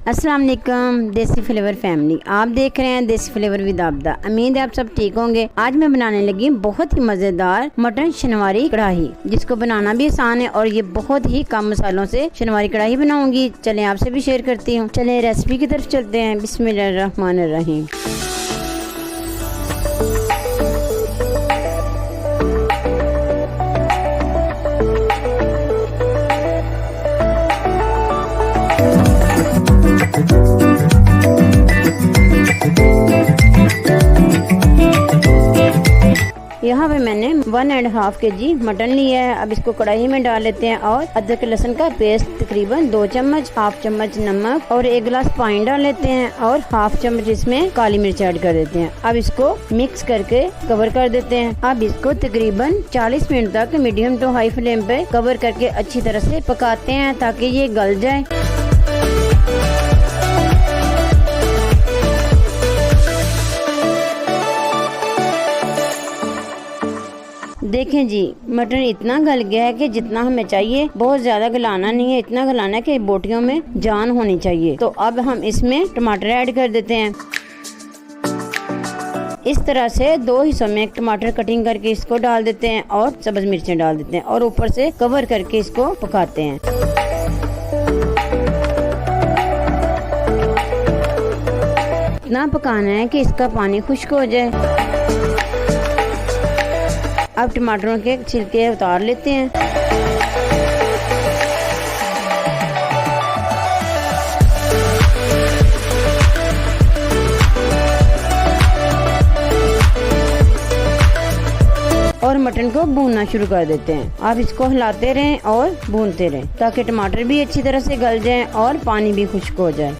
अस्सलाम वालेकुम देसी फ्लेवर फैमिली, आप देख रहे हैं देसी फ्लेवर विद आबदा। उम्मीद है आप सब ठीक होंगे। आज मैं बनाने लगी बहुत ही मजेदार मटन शनवारी कढ़ाई, जिसको बनाना भी आसान है और ये बहुत ही कम मसालों से शनवारी कढ़ाई बनाऊंगी। चले आपसे भी शेयर करती हूँ। चले रेसिपी की तरफ चलते हैं। बिस्मिल्लाहिर्रहमानिर्रहीम। यहाँ पे मैंने 1.5 kg मटन लिया है। अब इसको कढ़ाई में डाल लेते हैं और अदरक लहसुन का पेस्ट तकरीबन 2 चम्मच, हाफ चम्मच नमक और 1 गिलास पानी डाल लेते हैं और हाफ चम्मच इसमें काली मिर्च ऐड कर देते हैं। अब इसको मिक्स करके कवर कर देते हैं। अब इसको तकरीबन 40 मिनट तक मीडियम टू हाई फ्लेम पे कवर करके अच्छी तरह से पकाते हैं ताकि ये गल जाए। देखें जी, मटन इतना गल गया है कि जितना हमें चाहिए। बहुत ज्यादा गलाना नहीं है, इतना गलाना है कि बोटियों में जान होनी चाहिए। तो अब हम इसमें टमाटर ऐड कर देते हैं। इस तरह से 2 हिस्सों में टमाटर कटिंग करके इसको डाल देते हैं और सब्ज मिर्चें डाल देते हैं और ऊपर से कवर करके इसको पकाते हैं। इतना पकाना है कि इसका पानी खुश्क हो जाए। अब टमाटरों के छिलके उतार लेते हैं। और मटन को भूनना शुरू कर देते हैं। आप इसको हिलाते रहें और भूनते रहें ताकि टमाटर भी अच्छी तरह से गल जाएं और पानी भी खुश्क हो जाए।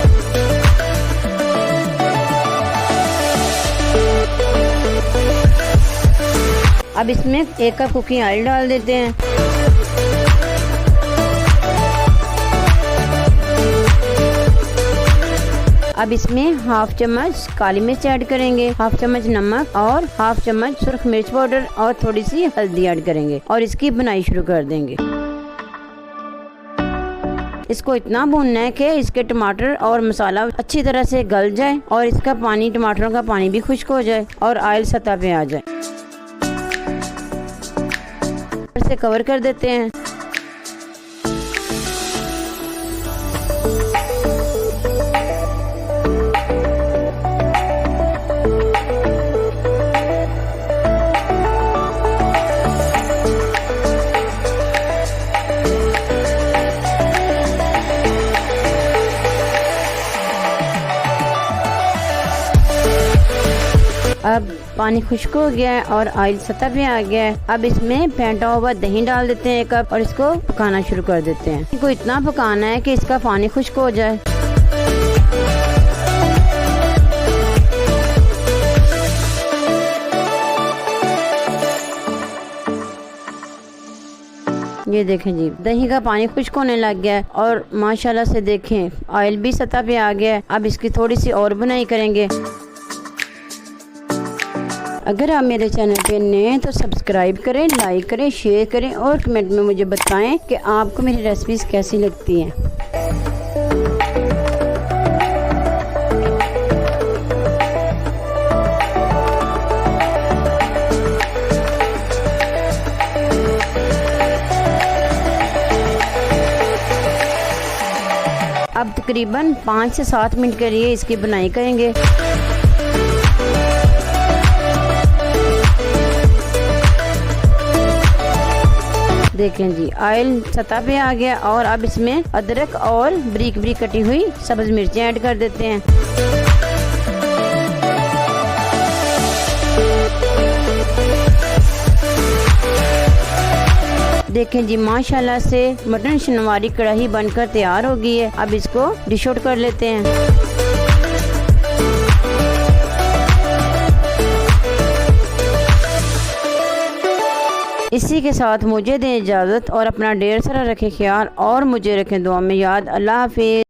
अब इसमें 1 कप कुकिंग ऑयल डाल देते हैं। अब इसमें हाफ चम्मच काली मिर्च ऐड करेंगे, हाफ चम्मच नमक और हाफ चम्मच सुर्ख मिर्च पाउडर और थोड़ी सी हल्दी ऐड करेंगे और इसकी बुनाई शुरू कर देंगे। इसको इतना भूनना है कि इसके टमाटर और मसाला अच्छी तरह से गल जाए और इसका पानी, टमाटरों का पानी भी खुश्क हो जाए और ऑयल सतह पे आ जाए। से कवर कर देते हैं। अब पानी खुश्क हो गया है और ऑयल सतह पे आ गया है। अब इसमें फेंटा हुआ दही डाल देते हैं 1 कप और इसको पकाना शुरू कर देते हैं। इसको इतना पकाना है कि इसका पानी खुश्क हो जाए। ये देखें जी, दही का पानी खुश्क होने लग गया है और माशाल्लाह से देखें ऑयल भी सतह पे आ गया है। अब इसकी थोड़ी सी और बुनाई करेंगे। अगर आप मेरे चैनल पे नए हैं तो सब्सक्राइब करें, लाइक करें, शेयर करें और कमेंट में मुझे बताएं कि आपको मेरी रेसिपीज कैसी लगती हैं। अब तकरीबन 5 से 7 मिनट के लिए इसकी बुनाई करेंगे। देखें जी, ऑयल सतह पे आ गया और अब इसमें अदरक और बारीक बारीक कटी हुई सब्ज मिर्चें ऐड कर देते हैं। देखें जी, माशाल्लाह से मटन शनवारी कढ़ाई बनकर तैयार हो गई है। अब इसको डिश आउट कर लेते हैं। इसी के साथ मुझे दें इजाज़त और अपना ढेर सारा रखें ख्याल और मुझे रखें दुआ में याद। अल्लाह हाफिज़।